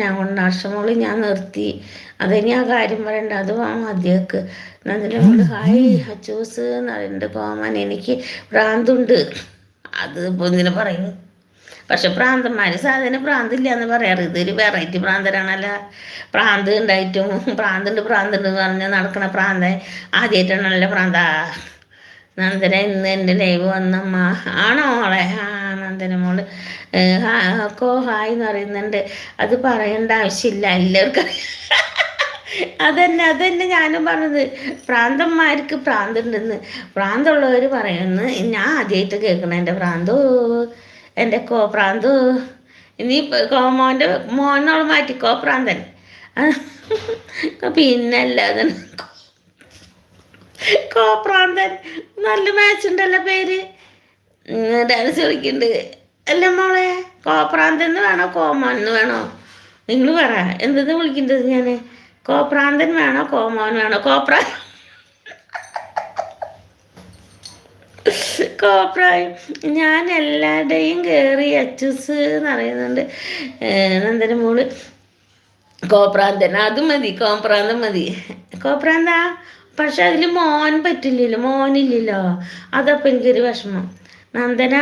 ഞാൻ കൊണ്ടാർഷമോള് ഞാൻ നിർത്തി. അതിനി ആ കാര്യം പറയണ്ട, അത് മതിയാക്ക്. നന്ദിനോട് ഹായ് അച്ചൂസ് എന്ന് പറയുന്നുണ്ട് കോമൻ. എനിക്ക് ഭ്രാന്തുണ്ട്. അത് ഇപ്പോൾ എന്തിനു പറയുന്നു? പക്ഷെ പ്രാന്തന്മാർ സാധനം പ്രാന്തില്ല എന്ന് പറയാറ്. ഇതൊരു വെറൈറ്റി പ്രാന്തരാണല്ലോ. പ്രാന്ത് ഉണ്ടായിട്ടും പ്രാന്തുണ്ട് എന്ന് പറഞ്ഞ് നടക്കണ പ്രാന്ത ആദ്യമായിട്ടാണല്ലോ പ്രാന്താ. നന്ദന ഇന്ന് എൻ്റെ ലൈവ് വന്നമ്മ. ആണോ മോളെ? ആ നന്ദന മോള് ഹായ് എന്ന് പറയുന്നുണ്ട്. അത് പറയേണ്ട ആവശ്യമില്ല, എല്ലാവർക്കും അതന്നെ ഞാനും പറഞ്ഞത്. പ്രാന്തന്മാർക്ക് പ്രാന്തുണ്ടെന്ന്. പ്രാന്തുള്ളവർ പറയുന്നു. ഞാൻ ആദ്യമായിട്ട് കേൾക്കണം എൻ്റെ പ്രാന്തു, എൻ്റെ പ്രാന്തു. ഇനി മോൻ്റെ മോനോട് മാറ്റിക്കോ പ്രാന്തൻ. പിന്നല്ലാതെ കോപ്രാന്തൻ. നല്ല മാച്ച് ഉണ്ടല്ലോ പേര്. ഡാൻസ് കളിക്കുന്നുണ്ട് അല്ല മോളെ. കോപ്രാന്തൻ എന്ന് വേണോ കോമോൻ എന്ന് വേണോ? നിങ്ങൾ പറ എന്തെന്ന് വിളിക്കേണ്ടത് ഞാൻ? കോപ്രാന്തൻ വേണോ കോമോൻ വേണോ? കോപ്രായം. ഞാൻ എല്ലാവരുടെയും കയറി അച്ചൂസ് എന്ന് പറയുന്നുണ്ട് നന്ദന മോള്. കോപ്രാന്തൻ അത് മതി, കോപ്രാന്തൻ മതി. കോപ്രാന്താ. പക്ഷെ അതിൽ മോൻ പറ്റില്ലല്ലോ, മോനില്ലല്ലോ. അതപ്പം എനിക്കൊരു വിഷമം. നന്ദന